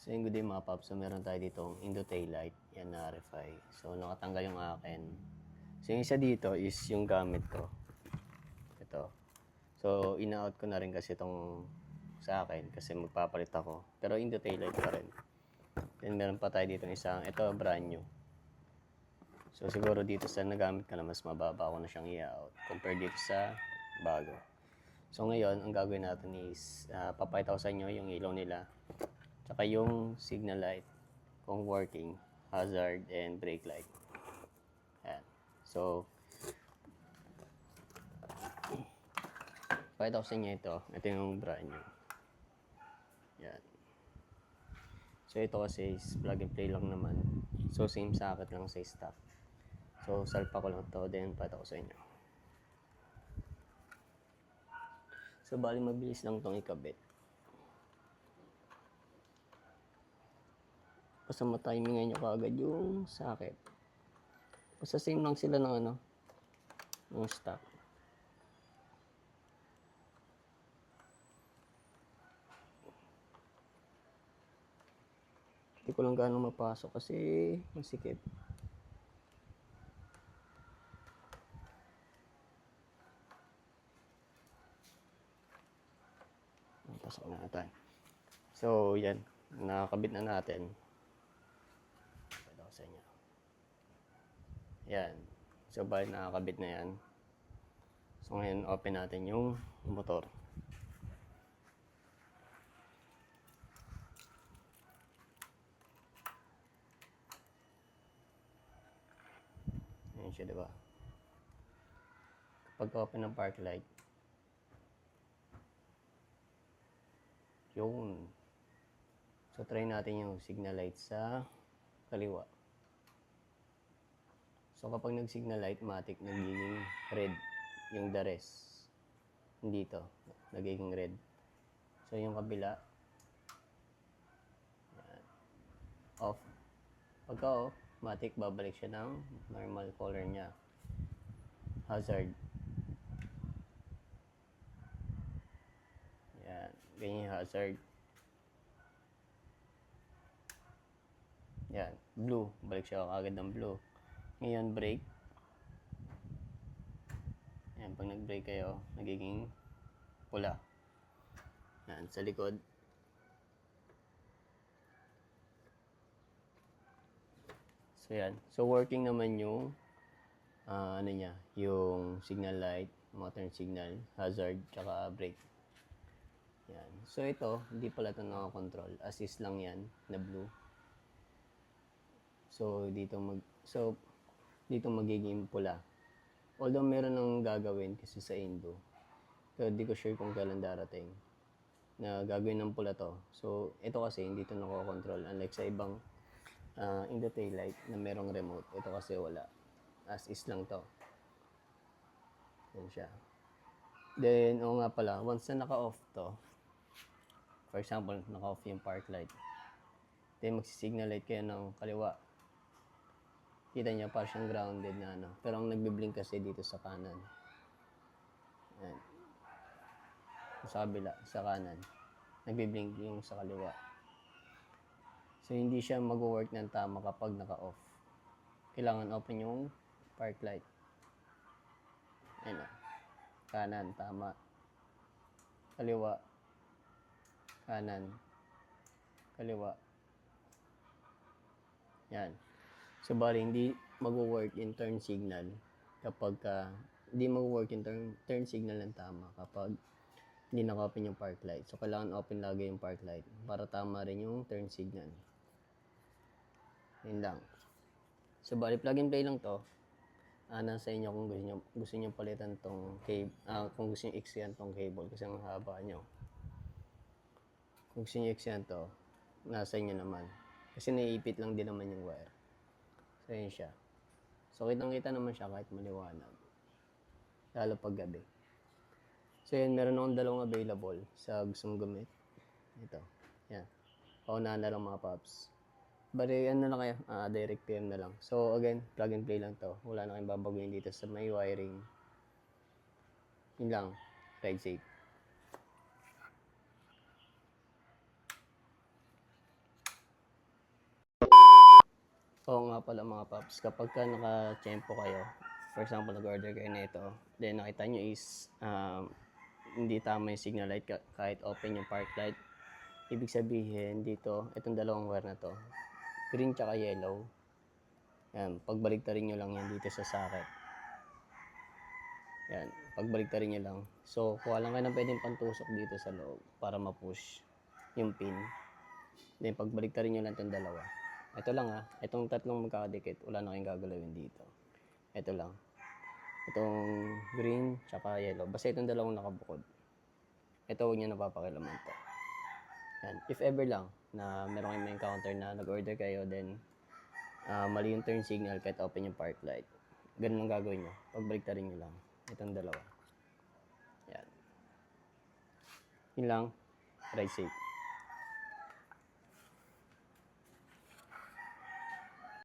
So yung good day mga paps, so meron tayo ditong Indo taillight, yan na RFI. So nakatanggal yung akin. So yung isa dito is yung gamit ko. Ito. So ina-out ko na rin kasi itong sa akin kasi magpapalit ako. Pero Indo taillight pa rin. Then meron pa tayo dito isang, ito brand new. So siguro dito sa nagamit ka na mas mababa ko na siyang i-out compared dito sa bago. So ngayon, ang gagawin natin is papakita ko sa inyo yung ilaw nila. Tsaka yung signal light kung working, hazard, and brake light. Ayan. So, pakita ko sa inyo ito. Ito yung brand new. Ayan. So, ito kasi is plug and play lang naman. So, same socket lang sa stock. So, salpa ko lang to then pakita ko sa inyo. So, bali mabilis lang itong ikabit. Basta matimingan nyo kaagad yung socket. Basta same lang sila ng ng stock. Hindi ko lang gaano mapasok kasi masikip. Pasok na natin. So, yan. Nakakabit na natin. Pwede ko sa inyo. Yan. So, bali nakakabit na yan. So, ngayon open natin yung motor. Ayan siya, diba? Kapag open ng park light, yun. So, try natin yung signal light sa kaliwa. So, kapag nag-signal light, matic, nagiging red yung the rest. Dito, nagiging red. So, yung kabila, yan, off. Pagka off, matic, babalik siya ng normal color niya. Hazard. Yan, ganyan yung hazard. Yan, blue. Balik siya agad ng blue. Ngayon, brake. Yan, pag nag-brake kayo, nagiging pula. Yan, sa likod. So, yan. So, working naman yung niya, yung signal light, motor signal, hazard, tsaka brake. Yan. So, ito, hindi pala ito nakakontrol. Assist lang yan, na blue. So, dito magiging pula. Although meron nang gagawin kasi sa Indo. Pero di ko sure kung kailan darating na gagawin ng pula to. So, ito kasi hindi ito nako-control. Unlike sa ibang Indo taillight na merong remote. Ito kasi wala. As is lang to. Yan siya. Then, oo nga pala, once na naka-off to, for example, naka-off yung park light, then magsisignal light kayo ng kaliwa. Kita niya pa siyang grounded na pero ang nagbi-blink kasi dito sa kanan. Yan. Sa kabila, sa kanan. Nagbi-blink yung sa kaliwa. So, hindi siya mag-work ng tama kapag naka-off. Kailangan open yung park light. Ayan o. Kanan, tama. Kaliwa. Kanan. Kaliwa. Yan. So, bali, hindi mag-work in turn signal kapag hindi mag-work in turn signal ng tama kapag hindi naka-open yung park light. So, kailangan open lagi yung park light para tama rin yung turn signal. Yun lang. So, bali, plug and play lang to. Nasa inyo kung gusto nyo palitan tong cable, kung gusto nyo iksiyan tong cable kasi ang haba nyo. Kung gusto nyo iksiyan to, nasa inyo naman. Kasi naiipit lang din naman yung wire. So, yun siya. So, kitang-kita naman siya kahit maliwanag. Lalo pag gabi. So, yun, meron akong dalawang available sa gustong gamit. Ito. Yan. Paunahan na lang mga paps. Bari, ano na kayo? Direct PM na lang. So, again, plug and play lang to. Wala na kayong babaguhin dito sa may wiring. Yun lang. Ride safe. Oo nga pala mga paps, kapag ka naka-tiyempo kayo, for example, nag-order kayo nito, then nakita nyo is hindi tama yung signal light kahit open yung park light. Ibig sabihin dito, itong dalawang wire na to, green tsaka yellow. Yan, pagbaliktarin nyo lang yan dito sa socket. Yan, pagbaliktarin nyo lang. So, kuha lang kayo ng pwedeng pantusok dito sa loob para ma-push yung pin. Then, pagbaliktarin nyo lang itong dalawa. Ito lang itong tatlong magkakadikit, wala na kayong gagalawin dito. Ito lang. Itong green, tsaka yellow. Basta itong dalawang nakabukod. Ito, huwag nyo napapakilaman to. Yan. If ever lang na meron kayong encounter na nag-order kayo, then mali yung turn signal kahit open yung park light. Ganun ang gagawin nyo. Pagbaliktarin nyo lang. Itong dalawa. Yan. Yun lang. Ride safe.